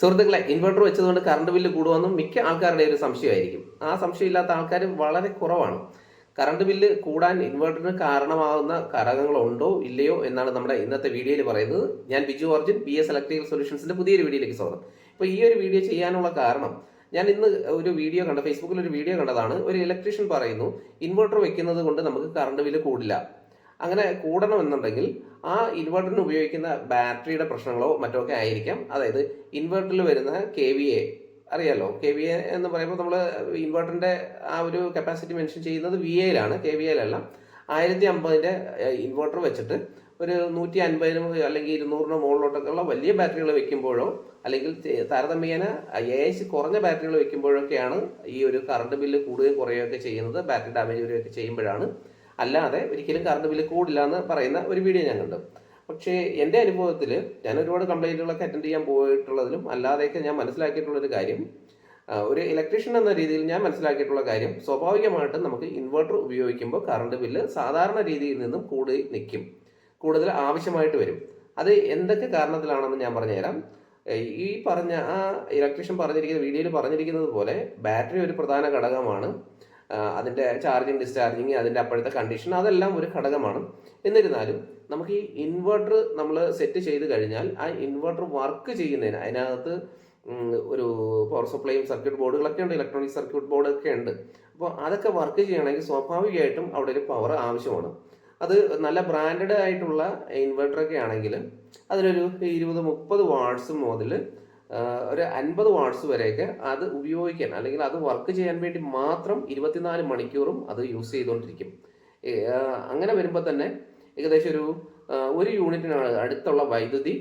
സുഹൃത്തുക്കളെ, inverter വെച്ചതുകൊണ്ട് current bill കൂടുമെന്നും മിക്ക ആൾക്കാരുടെ ഒരു സംശയമായിരിക്കും. ആ സംശയമില്ലാത്ത ആൾക്കാർ വളരെ കുറവാണ്. കറണ്ട് ബില്ല് കൂടാൻ ഇൻവെർട്ടറിന് കാരണമാകുന്ന ഘടകങ്ങളുണ്ടോ ഇല്ലയോ എന്നാണ് നമ്മുടെ ഇന്നത്തെ വീഡിയോയിൽ പറയുന്നത്. ഞാൻ ബിജു അർജുൻ, BS ഇലക്ട്രിക്കൽ സൊല്യൂഷൻസിന്റെ പുതിയൊരു വീഡിയോയിലേക്ക് സ്വാഗതം. ഇപ്പോൾ ഈ ഒരു വീഡിയോ ചെയ്യാനുള്ള കാരണം, ഞാൻ ഇന്ന് ഒരു വീഡിയോ ഫേസ്ബുക്കിൽ ഒരു വീഡിയോ കണ്ടതാണ്. ഒരു ഇലക്ട്രീഷ്യൻ പറയുന്നു, ഇൻവെർട്ടർ വെക്കുന്നത് കൊണ്ട് നമുക്ക് കറണ്ട് ബില്ല് കൂടില്ല. അങ്ങനെ കൂടണമെന്നുണ്ടെങ്കിൽ ആ ഇൻവെർട്ടറിന് ഉപയോഗിക്കുന്ന ബാറ്ററിയുടെ പ്രശ്നങ്ങളോ മറ്റോ ഒക്കെ ആയിരിക്കാം. അതായത് ഇൻവെർട്ടറിൽ വരുന്ന KVA അറിയാലോ. KVA എന്ന് പറയുമ്പോൾ നമ്മൾ ഇൻവെർട്ടറിന്റെ ആ ഒരു കപ്പാസിറ്റി മെൻഷൻ ചെയ്യുന്നത് VA-യിലാണ്, KVA-യിലല്ല. 1050-ന്റെ ഇൻവെർട്ടർ വെച്ചിട്ട് ഒരു 150-നും അല്ലെങ്കിൽ 200-നും മുകളിലോട്ടൊക്കെയുള്ള വലിയ ബാറ്ററികൾ വെക്കുമ്പോഴോ അല്ലെങ്കിൽ താരതമ്യേന AH കുറഞ്ഞ ബാറ്ററികൾ വെക്കുമ്പോഴൊക്കെയാണ് ഈ ഒരു കറണ്ട് ബില്ല് കൂടുകയും കുറയുകയൊക്കെ ചെയ്യുന്നത്. ബാറ്ററി ഡാമേജ് വരികയൊക്കെ ചെയ്യുമ്പോഴാണ്. അല്ലാതെ ഒരിക്കലും കറണ്ട് ബില്ല് കൂടില്ല എന്ന് പറയുന്ന ഒരു വീഡിയോ ഞാൻ കണ്ടു. പക്ഷേ എൻ്റെ അനുഭവത്തിൽ ഞാൻ ഒരുപാട് കംപ്ലൈൻറ്റുകളൊക്കെ അറ്റൻഡ് ചെയ്യാൻ പോയിട്ടുള്ളതിലും അല്ലാതെയൊക്കെ ഞാൻ മനസ്സിലാക്കിയിട്ടുള്ളൊരു കാര്യം, ഒരു ഇലക്ട്രീഷ്യൻ എന്ന രീതിയിൽ ഞാൻ മനസ്സിലാക്കിയിട്ടുള്ള കാര്യം, സ്വാഭാവികമായിട്ടും നമുക്ക് ഇൻവെർട്ടർ ഉപയോഗിക്കുമ്പോൾ കറണ്ട് ബില്ല് സാധാരണ രീതിയിൽ നിന്നും കൂടി നിൽക്കും, കൂടുതൽ ആവശ്യമായിട്ട് വരും. അത് എന്തൊക്കെ കാരണത്തിലാണെന്ന് ഞാൻ പറഞ്ഞുതരാം. ഈ പറഞ്ഞ ആ ഇലക്ട്രീഷ്യൻ പറഞ്ഞിരിക്കുന്ന വീഡിയോയിൽ പറഞ്ഞിരിക്കുന്നത് പോലെ ബാറ്ററി ഒരു പ്രധാന ഘടകമാണ്. അതിൻ്റെ ചാർജിങ്, ഡിസ്ചാർജിങ്, അതിൻ്റെ അപ്പോഴത്തെ കണ്ടീഷൻ, അതെല്ലാം ഒരു ഘടകമാണ്. എന്നിരുന്നാലും നമുക്ക് ഈ ഇൻവെർട്ടർ നമ്മൾ സെറ്റ് ചെയ്ത് കഴിഞ്ഞാൽ ആ ഇൻവെർട്ടർ വർക്ക് ചെയ്യുന്നതിന് അതിനകത്ത് ഒരു പവർ സപ്ലൈയും സർക്യൂട്ട് ബോർഡുകളൊക്കെ ഉണ്ട്, ഇലക്ട്രോണിക് സർക്യൂട്ട് ബോർഡൊക്കെ ഉണ്ട്. അപ്പോൾ അതൊക്കെ വർക്ക് ചെയ്യണമെങ്കിൽ സ്വാഭാവികമായിട്ടും അവിടെ ഒരു പവർ ആവശ്യമാണ്. അത് നല്ല ബ്രാൻഡഡ് ആയിട്ടുള്ള ഇൻവെർട്ടറൊക്കെ ആണെങ്കിൽ അതിലൊരു 20-30 വാട്ട്സ് മുതൽ ഒരു 50 വാട്ട്സ് വരെയൊക്കെ അത് ഉപയോഗിക്കാൻ അല്ലെങ്കിൽ അത് വർക്ക് ചെയ്യാൻ വേണ്ടി മാത്രം 24 മണിക്കൂറും അത് യൂസ് ചെയ്തുകൊണ്ടിരിക്കും. അങ്ങനെ വരുമ്പോൾ തന്നെ ഏകദേശം ഒരു യൂണിറ്റിനാണ് അടുത്തുള്ള വൈദ്യുതി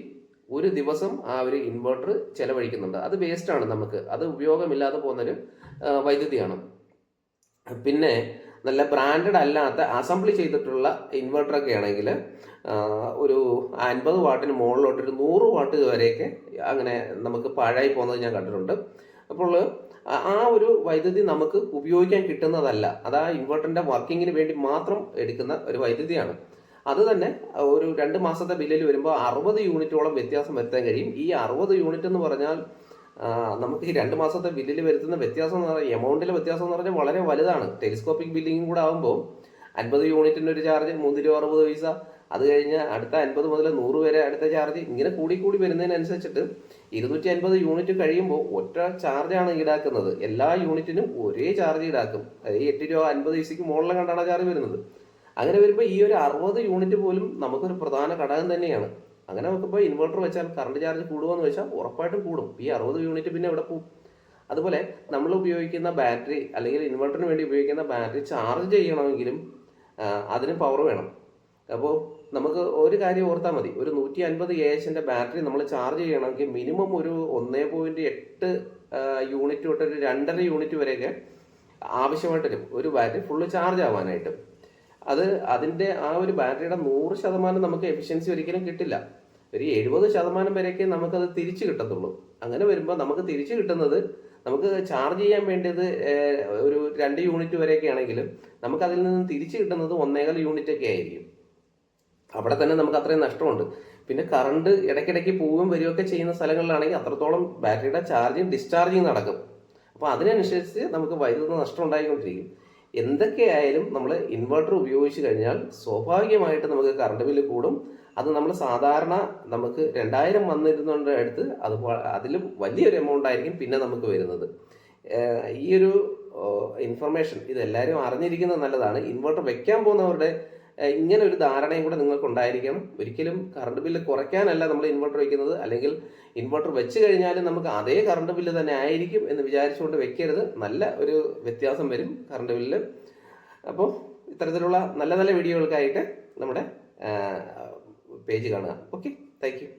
ഒരു ദിവസം ആ ഒരു ഇൻവെർട്ടർ ചെലവഴിക്കുന്നുണ്ട്. അത് വേസ്റ്റാണ്, നമുക്ക് അത് ഉപയോഗമില്ലാതെ പോകുന്നൊരു വൈദ്യുതിയാണ്. പിന്നെ നല്ല ബ്രാൻഡഡ് അല്ലാത്ത അസംബ്ലി ചെയ്തിട്ടുള്ള ഇൻവെർട്ടറൊക്കെ ആണെങ്കിൽ ഒരു 50 വാട്ടിന് മുകളിലോട്ട് ഒരു 100 വാട്ട് വരെയൊക്കെ അങ്ങനെ നമുക്ക് പാഴായി പോകുന്നത് ഞാൻ കണ്ടിട്ടുണ്ട്. അപ്പോൾ ആ ഒരു വൈദ്യുതി നമുക്ക് ഉപയോഗിക്കാൻ കിട്ടുന്നതല്ല. അത് ആ ഇൻവെർട്ടറിന്റെ വർക്കിങ്ങിന് വേണ്ടി മാത്രം എടുക്കുന്ന ഒരു വൈദ്യുതിയാണ്. അത് തന്നെ ഒരു 2 മാസത്തെ ബില്ലിൽ വരുമ്പോൾ 60 യൂണിറ്റോളം വ്യത്യാസം വരുത്താൻ കഴിയും. ഈ 60 യൂണിറ്റ് എന്ന് പറഞ്ഞാൽ നമുക്ക് ഈ 2 മാസത്തെ ബില്ലിൽ വരുത്തുന്ന വ്യത്യാസം എന്ന് പറഞ്ഞാൽ, എമൗണ്ടിലെ വ്യത്യാസം എന്ന് പറഞ്ഞാൽ വളരെ വലുതാണ്. ടെലിസ്കോപ്പിക് ബില്ലിങ്ങും കൂടെ ആകുമ്പോൾ 50 യൂണിറ്റിൻ്റെ ഒരു ചാർജ് 3 രൂപ 60 പൈസ, അത് കഴിഞ്ഞ് അടുത്ത 50 മുതൽ 100 വരെ അടുത്ത ചാർജ്, ഇങ്ങനെ കൂടി വരുന്നതിനനുസരിച്ചിട്ട് 250 യൂണിറ്റ് കഴിയുമ്പോൾ ഒറ്റ ചാർജാണ് ഈടാക്കുന്നത്. എല്ലാ യൂണിറ്റിനും ഒരേ ചാർജ് ഈടാക്കും. ഈ 8 രൂപ 50 പൈസയ്ക്ക് മുകളിലെ കണ്ടാണ് ചാർജ് വരുന്നത്. അങ്ങനെ വരുമ്പോൾ ഈ ഒരു 60 യൂണിറ്റ് പോലും നമുക്കൊരു പ്രധാന ഘടകം തന്നെയാണ്. അങ്ങനെ നോക്കുമ്പോൾ ഇൻവെർട്ടർ വെച്ചാൽ കറണ്ട് ചാർജ് കൂടുമെന്ന് വെച്ചാൽ ഉറപ്പായിട്ടും കൂടും. ഈ 60 യൂണിറ്റ് പിന്നെ എവിടെ പോകും? അതുപോലെ നമ്മൾ ഉപയോഗിക്കുന്ന ബാറ്ററി അല്ലെങ്കിൽ ഇൻവെർട്ടറിന് വേണ്ടി ഉപയോഗിക്കുന്ന ബാറ്ററി ചാർജ് ചെയ്യണമെങ്കിലും അതിന് പവർ വേണം. അപ്പോൾ നമുക്ക് ഒരു കാര്യം ഓർത്താൽ മതി, ഒരു 150 AH-ന്റെ ബാറ്ററി നമ്മൾ ചാർജ് ചെയ്യണമെങ്കിൽ മിനിമം ഒരു 1.8 യൂണിറ്റ് തൊട്ട് ഒരു 2.5 യൂണിറ്റ് വരെയൊക്കെ ആവശ്യമായിട്ട് വരും ഒരു ബാറ്ററി ഫുള്ള് ചാർജ് ആവാനായിട്ട്. അതിൻ്റെ ആ ഒരു ബാറ്ററിയുടെ 100% നമുക്ക് എഫിഷ്യൻസി ഒരിക്കലും കിട്ടില്ല. ഒരു 70% വരെയൊക്കെ നമുക്കത് തിരിച്ചു കിട്ടത്തുള്ളൂ. അങ്ങനെ വരുമ്പോൾ നമുക്ക് തിരിച്ചു കിട്ടുന്നത്, നമുക്ക് ചാർജ് ചെയ്യാൻ വേണ്ടത് ഒരു 2 യൂണിറ്റ് വരെയൊക്കെ ആണെങ്കിൽ നമുക്ക് അതിൽ നിന്ന് തിരിച്ചു കിട്ടുന്നത് 1.25 യൂണിറ്റ് ഒക്കെ ആയിരിക്കും. അവിടെ തന്നെ നമുക്ക് അത്രയും നഷ്ടമുണ്ട്. പിന്നെ കറണ്ട് ഇടയ്ക്കിടയ്ക്ക് പോവുകയും വരികയൊക്കെ ചെയ്യുന്ന സ്ഥലങ്ങളിലാണെങ്കിൽ അത്രത്തോളം ബാറ്ററിയുടെ ചാർജിങ് ഡിസ്ചാർജിങ് നടക്കും. അപ്പോൾ അതിനനുസരിച്ച് നമുക്ക് വൈദ്യുതി നഷ്ടം ഉണ്ടായിക്കൊണ്ടിരിക്കും. എന്തൊക്കെയായാലും നമ്മൾ ഇൻവെർട്ടർ ഉപയോഗിച്ച് കഴിഞ്ഞാൽ സ്വാഭാവികമായിട്ട് നമുക്ക് കറണ്ട് ബില്ല് കൂടും. അത് നമ്മൾ സാധാരണ നമുക്ക് 2000 വന്നിരുന്നതിൻ്റെ അടുത്ത് അതിലും വലിയൊരു എമൗണ്ട് ആയിരിക്കും പിന്നെ നമുക്ക് വരുന്നത്. ഈ ഒരു ഇൻഫർമേഷൻ ഇതെല്ലാവരും അറിഞ്ഞിരിക്കുന്നത് നല്ലതാണ്. ഇൻവെർട്ടർ വെക്കാൻ പോകുന്നവരുടെ ഇങ്ങനെ ഒരു ധാരണയും കൂടെ നിങ്ങൾക്ക് ഉണ്ടായിരിക്കണം. ഒരിക്കലും കറണ്ട് ബില്ല് കുറയ്ക്കാനല്ല നമ്മൾ ഇൻവെർട്ടർ വെക്കുന്നത്, അല്ലെങ്കിൽ ഇൻവെർട്ടർ വെച്ച് കഴിഞ്ഞാൽ നമുക്ക് അതേ കറണ്ട് ബില്ല് തന്നെ ആയിരിക്കും എന്ന് വിചാരിച്ചുകൊണ്ട് വെക്കരുത്. നല്ല ഒരു വ്യത്യാസം വരും കറണ്ട് ബില്ല്. അപ്പോൾ ഇത്തരത്തിലുള്ള നല്ല നല്ല വീഡിയോകൾക്കായിട്ട് നമ്മുടെ പേജ് കാണുക. Okay, thank you.